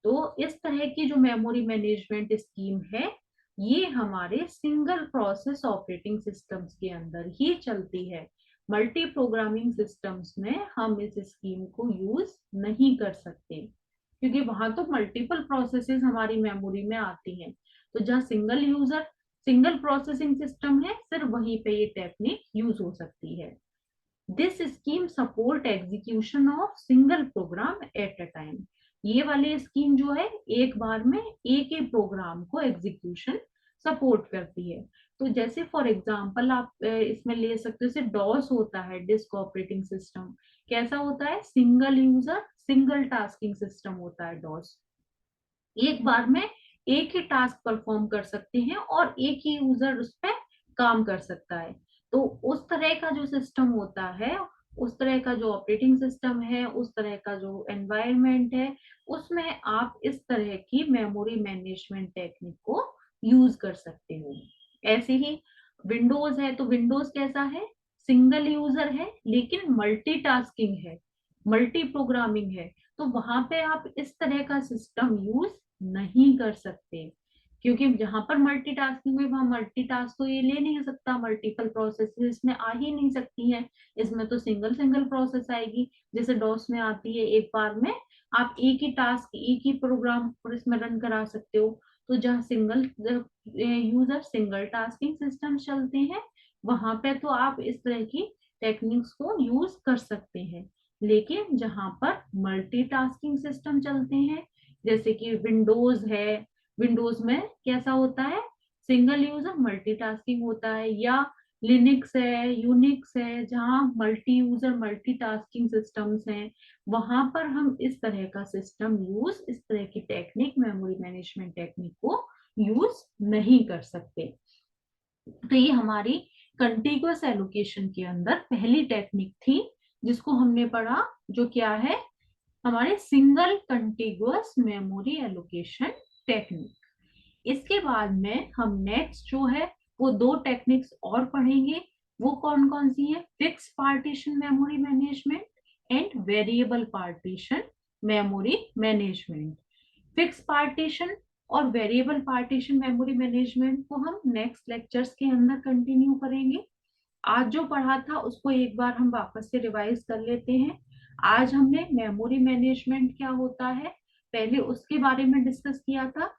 तो इस तरह की जो मेमोरी मैनेजमेंट स्कीम है ये हमारे सिंगल प्रोसेस ऑपरेटिंग सिस्टम्स के अंदर ही चलती है। मल्टी प्रोग्रामिंग सिस्टम्स में हम इस स्कीम को यूज नहीं कर सकते, क्योंकि वहां तो मल्टीपल प्रोसेसेस हमारी मेमोरी में आती हैं। तो जहाँ सिंगल प्रोसेसिंग सिस्टम है सिर्फ वहीं पे ये टेक्निक यूज हो सकती है। This scheme support execution of single program at a time. ये वाली स्कीम जो है एक बार में एक ही प्रोग्राम को एग्जीक्यूशन सपोर्ट करती है। तो जैसे फॉर एग्जांपल आप इसमें ले सकते हो, जैसे डॉस होता है, डिस्क ऑपरेटिंग सिस्टम कैसा होता है, single user single tasking system होता है डॉस। एक बार में एक ही टास्क परफॉर्म कर सकते हैं और एक ही यूजर उस पर काम कर सकता है। तो उस तरह का जो सिस्टम होता है, उस तरह का जो ऑपरेटिंग सिस्टम है, उस तरह का जो एनवायरनमेंट है, उसमें आप इस तरह की मेमोरी मैनेजमेंट टेक्निक को यूज कर सकते हो। ऐसे ही विंडोज है, तो विंडोज कैसा है, सिंगल यूजर है लेकिन मल्टीटास्किंग है, मल्टी प्रोग्रामिंग है। तो वहां पे आप इस तरह का सिस्टम यूज नहीं कर सकते, क्योंकि जहां पर मल्टीटास्किंग में वहां मल्टीटास्क तो ये ले नहीं सकता, मल्टीपल प्रोसेस इसमें आ ही नहीं सकती हैं। इसमें तो सिंगल सिंगल प्रोसेस आएगी, जैसे डॉस में आती है, एक बार में आप एक ही टास्क, एक ही प्रोग्राम इसमें रन करा सकते हो। तो जहाँ single user single tasking system चलते हैं, वहां पे तो आप इस तरह की टेक्निक्स को यूज कर सकते हैं। लेकिन जहां पर मल्टीटास्किंग सिस्टम चलते हैं, जैसे कि विंडोज है, विंडोज में कैसा होता है, सिंगल यूजर मल्टीटास्किंग होता है, या लिनक्स है, यूनिक्स है, जहाँ मल्टी यूजर मल्टीटास्किंग सिस्टम्स हैं, वहां पर हम इस तरह का सिस्टम यूज, इस तरह की टेक्निक, मेमोरी मैनेजमेंट टेक्निक को यूज नहीं कर सकते। तो ये हमारी कंटिगुअस एलोकेशन के अंदर पहली टेक्निक थी जिसको हमने पढ़ा, जो क्या है, हमारे single contiguous memory allocation technique. इसके बाद में हम नेक्स्ट जो है वो दो टेक्निक्स और पढ़ेंगे। वो कौन कौन सी है, fix partition memory management and variable partition memory management. Fix partition और वेरिएबल पार्टीशन मेमोरी मैनेजमेंट को हम नेक्स्ट लेक्चर्स के अंदर कंटिन्यू करेंगे। आज जो पढ़ा था उसको एक बार हम वापस से रिवाइज कर लेते हैं। आज हमने मेमोरी मैनेजमेंट क्या होता है पहले उसके बारे में डिस्कस किया था।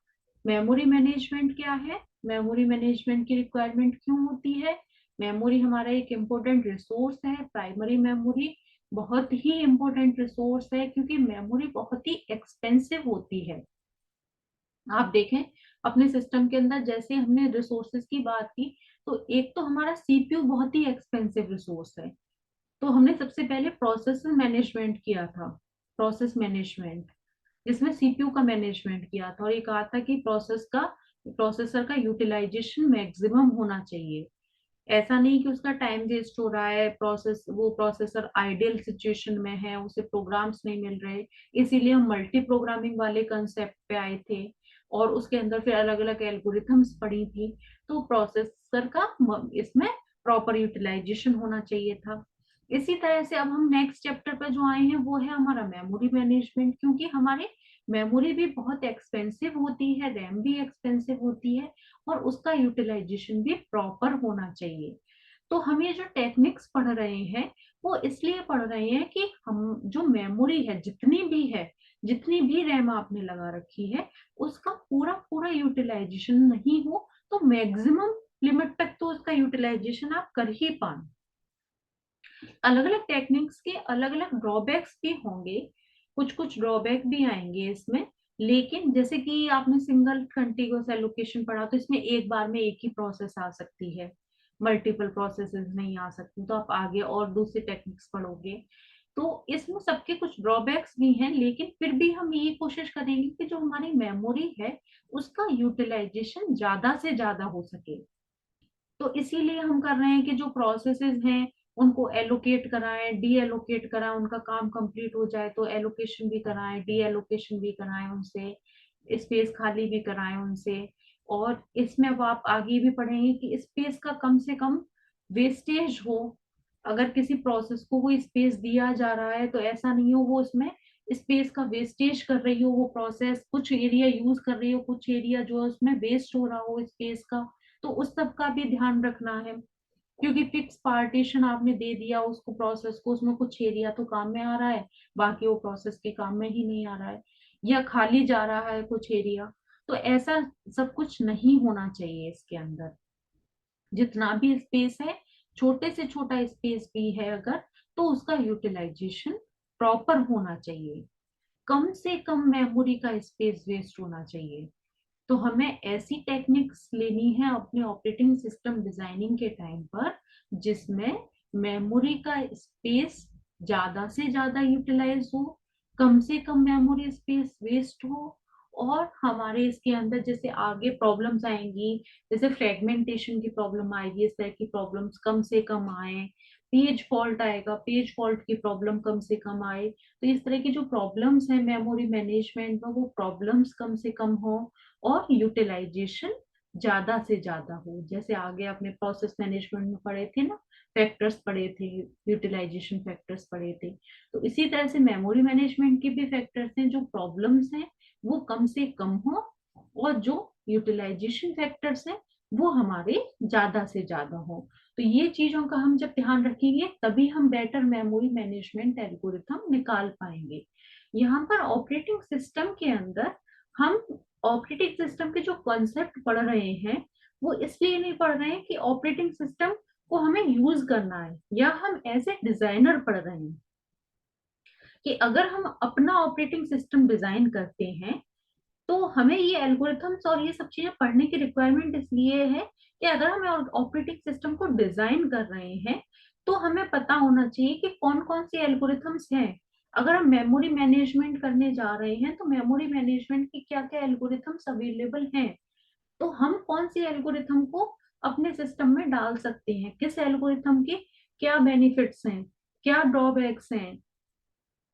मेमोरी मैनेजमेंट क्या है, मेमोरी मैनेजमेंट की रिक्वायरमेंट क्यों होती है, मेमोरी हमारा एक इम्पोर्टेंट रिसोर्स है, प्राइमरी मेमोरी बहुत ही इम्पोर्टेंट रिसोर्स है, क्योंकि मेमोरी बहुत ही एक्सपेंसिव होती है। आप देखें अपने सिस्टम के अंदर, जैसे हमने रिसोर्सेज की बात की, तो एक तो हमारा सीपीयू बहुत ही एक्सपेंसिव रिसोर्स है। तो हमने सबसे पहले प्रोसेस मैनेजमेंट किया था, प्रोसेस मैनेजमेंट, जिसमें सीपीयू का मैनेजमेंट किया था और ये कहा था कि प्रोसेसर का यूटिलाइजेशन मैक्सिमम होना चाहिए। ऐसा नहीं कि उसका टाइम वेस्ट हो रहा है, वो प्रोसेसर आइडियल सिचुएशन में है, उसे प्रोग्राम्स नहीं मिल रहे, इसीलिए हम मल्टी प्रोग्रामिंग वाले कंसेप्ट पे आए थे और उसके अंदर फिर अलग अलग एल्गोरिथम्स पढ़ी थी। तो प्रोसेसर का इसमें प्रॉपर यूटिलाइजेशन होना चाहिए था। इसी तरह से अब हम नेक्स्ट चैप्टर पर जो आए हैं वो है हमारा मेमोरी मैनेजमेंट, क्योंकि हमारे मेमोरी भी बहुत एक्सपेंसिव होती है, रैम भी एक्सपेंसिव होती है और उसका यूटिलाइजेशन भी प्रॉपर होना चाहिए। तो हम ये जो टेक्निक्स पढ़ रहे हैं वो इसलिए पढ़ रहे हैं कि हम जो मेमोरी है जितनी भी है, जितनी भी रैम आपने लगा रखी है, उसका पूरा पूरा यूटिलाइजेशन नहीं हो तो मैक्सिमम लिमिट तक तो उसका यूटिलाइजेशन आप कर ही पाए। अलग अलग टेक्निक्स के अलग अलग ड्रॉबैक्स भी होंगे, कुछ कुछ ड्रॉबैक भी आएंगे इसमें। लेकिन जैसे कि आपने सिंगल कंटिगुअस एलोकेशन पढ़ा, तो इसमें एक बार में एक ही प्रोसेस आ सकती है, मल्टीपल प्रोसेसेस नहीं आ सकती, तो आप आगे और दूसरी टेक्निक्स पढ़ोगे। तो इसमें सबके कुछ ड्रॉबैक्स भी हैं, लेकिन फिर भी हम यही कोशिश करेंगे कि जो हमारी मेमोरी है उसका यूटिलाइजेशन ज्यादा से ज्यादा हो सके। तो इसीलिए हम कर रहे हैं कि जो प्रोसेसेस हैं उनको एलोकेट कराएं, डी एलोकेट कराएं, उनका काम कंप्लीट हो जाए तो एलोकेशन भी कराएं, डी एलोकेशन भी कराएं उनसे, स्पेस खाली भी कराएं उनसे। और इसमें अब आप आगे भी पढ़ेंगे कि स्पेस का कम से कम वेस्टेज हो। अगर किसी प्रोसेस को कोई स्पेस दिया जा रहा है तो ऐसा नहीं हो वो उसमें स्पेस का वेस्टेज कर रही हो, वो प्रोसेस कुछ एरिया यूज कर रही हो, कुछ एरिया जो है उसमें वेस्ट हो रहा हो स्पेस का, तो उस सब का भी ध्यान रखना है। क्योंकि फिक्स पार्टीशन आपने दे दिया उसको, प्रोसेस को, उसमें कुछ एरिया तो काम में आ रहा है, बाकी वो प्रोसेस के काम में ही नहीं आ रहा है, या खाली जा रहा है कुछ एरिया। तो ऐसा सब कुछ नहीं होना चाहिए इसके अंदर। जितना भी स्पेस है, छोटे से छोटा स्पेस भी है अगर, तो उसका यूटिलाइजेशन प्रॉपर होना चाहिए, कम से कम मेमोरी का स्पेस वेस्ट होना चाहिए। तो हमें ऐसी टेक्निक्स लेनी है अपने ऑपरेटिंग सिस्टम डिजाइनिंग के टाइम पर जिसमें मेमोरी का स्पेस ज्यादा से ज्यादा यूटिलाइज हो, कम से कम मेमोरी स्पेस वेस्ट हो, और हमारे इसके अंदर जैसे आगे प्रॉब्लम्स आएंगी, जैसे फ्रेगमेंटेशन की प्रॉब्लम आएगी, इस तरह की प्रॉब्लम्स कम से कम आए, पेज फॉल्ट आएगा, पेज फॉल्ट की प्रॉब्लम कम से कम आए। तो इस तरह की जो प्रॉब्लम्स है मेमोरी मैनेजमेंट में, वो प्रॉब्लम्स कम से कम हो और यूटिलाइजेशन ज्यादा से ज्यादा हो। जैसे आगे आपने प्रोसेस मैनेजमेंट में पढ़े थे ना, फैक्टर्स पढ़े थे, यूटिलाइजेशन फैक्टर्स पढ़े थे। तो इसी तरह से मेमोरी मैनेजमेंट के भी फैक्टर्स हैं, जो प्रॉब्लम्स हैं वो कम से कम हो, और जो यूटिलाइजेशन फैक्टर्स हैं वो हमारे ज्यादा से ज्यादा हो। तो ये चीजों का हम जब ध्यान रखेंगे तभी हम बेटर मेमोरी मैनेजमेंट एल्गोरिथम निकाल पाएंगे। यहाँ पर ऑपरेटिंग सिस्टम के अंदर हम ऑपरेटिंग सिस्टम के जो कॉन्सेप्ट पढ़ रहे हैं वो इसलिए नहीं पढ़ रहे हैं कि ऑपरेटिंग सिस्टम को हमें यूज करना है, या हम एज ए डिजाइनर पढ़ रहे हैं कि अगर हम अपना ऑपरेटिंग सिस्टम डिजाइन करते हैं तो हमें ये एल्गोरिथम्स और ये सब चीजें पढ़ने की रिक्वायरमेंट इसलिए है कि अगर हम ऑपरेटिंग सिस्टम को डिजाइन कर रहे हैं तो हमें पता होना चाहिए कि कौन कौन सी एल्गोरिथम्स हैं। अगर हम मेमोरी मैनेजमेंट करने जा रहे हैं तो मेमोरी मैनेजमेंट की क्या क्या एल्गोरिथम्स अवेलेबल हैं, तो हम कौन सी एल्गोरिथम को अपने सिस्टम में डाल सकते हैं, किस एल्गोरिथम के क्या बेनिफिट्स हैं, क्या ड्रॉबैक्स हैं,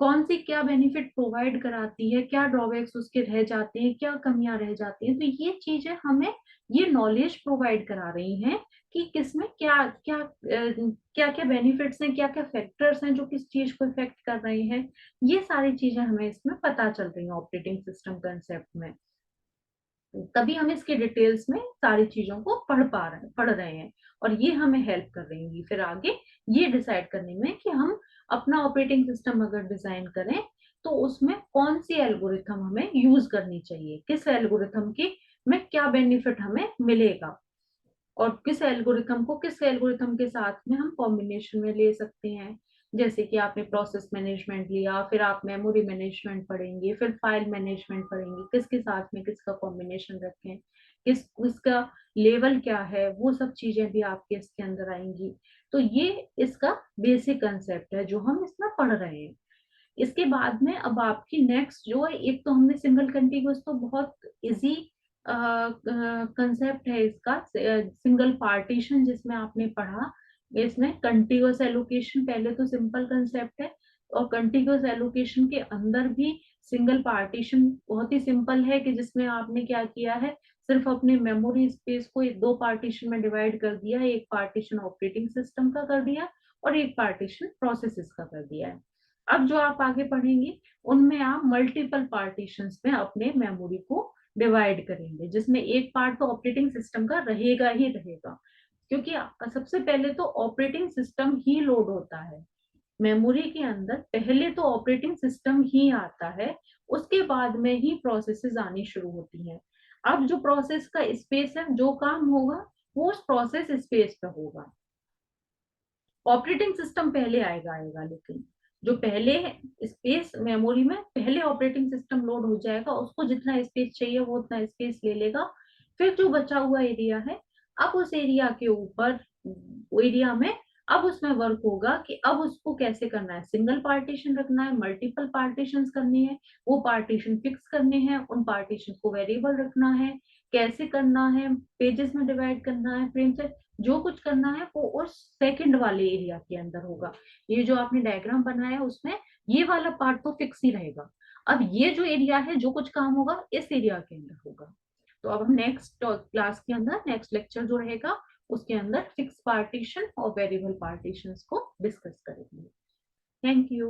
कौन सी क्या बेनिफिट प्रोवाइड कराती है, क्या ड्रॉबैक्स उसके रह जाते हैं, क्या कमियां रह जाती हैं। तो ये चीजें हमें ये नॉलेज प्रोवाइड करा रही हैं कि किसमें क्या क्या क्या क्या बेनिफिट्स हैं, क्या क्या फैक्टर्स हैं जो किस चीज को इफेक्ट कर रहे हैं। ये सारी चीजें हमें इसमें पता चल रही हैं ऑपरेटिंग सिस्टम कंसेप्ट में। तभी हम इसके डिटेल्स में सारी चीजों को पढ़ रहे हैं, और ये हमें हेल्प कर रही होंगी फिर आगे ये डिसाइड करने में कि हम अपना ऑपरेटिंग सिस्टम अगर डिजाइन करें तो उसमें कौन सी एल्गोरिथम हमें यूज करनी चाहिए, किस एल्गोरिथम की में क्या बेनिफिट हमें मिलेगा, और किस एल्गोरिथम के साथ में हम कॉम्बिनेशन में ले सकते हैं। जैसे कि आपने प्रोसेस मैनेजमेंट लिया, फिर आप मेमोरी मैनेजमेंट पढ़ेंगे, फिर फाइल मैनेजमेंट पढ़ेंगे, किसके साथ में किसका कॉम्बिनेशन रखें, किसका लेवल क्या है, वो सब चीजें भी आपके इसके अंदर आएंगी। तो ये इसका बेसिक कंसेप्ट है जो हम इसमें पढ़ रहे हैं। इसके बाद में अब आपकी नेक्स्ट जो है, एक तो हमने सिंगल कंटिन्यूअस तो बहुत इजी कंसेप्ट है इसका, सिंगल पार्टीशन जिसमें आपने पढ़ा, इसमें कंटिन्यूअस एलोकेशन पहले तो सिंपल कंसेप्ट है, और कंटिन्यूअस एलोकेशन के अंदर भी सिंगल पार्टीशन बहुत ही सिंपल है कि जिसमें आपने क्या किया है, सिर्फ अपने मेमोरी स्पेस को दो पार्टीशन में डिवाइड कर दिया, एक पार्टीशन ऑपरेटिंग सिस्टम का कर दिया और एक पार्टीशन प्रोसेसेस का कर दिया है। अब जो आप आगे पढ़ेंगे उनमें आप मल्टीपल पार्टीशंस में अपने मेमोरी को डिवाइड करेंगे, जिसमें एक पार्ट तो ऑपरेटिंग सिस्टम का रहेगा ही रहेगा, क्योंकि सबसे पहले तो ऑपरेटिंग सिस्टम ही लोड होता है मेमोरी के अंदर, पहले तो ऑपरेटिंग सिस्टम ही आता है, उसके बाद में ही प्रोसेसेस आनी शुरू होती हैं। अब जो प्रोसेस का स्पेस है, जो काम होगा वो उस प्रोसेस स्पेस पे होगा, ऑपरेटिंग सिस्टम पहले आएगा लेकिन जो पहले स्पेस मेमोरी में पहले ऑपरेटिंग सिस्टम लोड हो जाएगा, उसको जितना स्पेस चाहिए वो उतना स्पेस ले लेगा। फिर जो बचा हुआ एरिया है, अब उस एरिया के ऊपर एरिया में अब उसमें वर्क होगा कि अब उसको कैसे करना है, सिंगल पार्टीशन रखना है, मल्टीपल पार्टीशन करनी है, वो पार्टीशन फिक्स करने हैं, उन पार्टीशन को वेरिएबल रखना है, कैसे करना है, पेजेस में डिवाइड करना है, फ्रेम से जो कुछ करना है वो उस सेकंड वाले एरिया के अंदर होगा। ये जो आपने डायग्राम बनाया उसमें ये वाला पार्ट तो फिक्स ही रहेगा। अब ये जो एरिया है जो कुछ काम होगा इस एरिया के अंदर होगा। तो अब हम नेक्स्ट क्लास के अंदर नेक्स्ट लेक्चर जो रहेगा उसके अंदर फिक्स पार्टीशन और वेरिएबल पार्टीशंस को डिस्कस करेंगे। Thank you.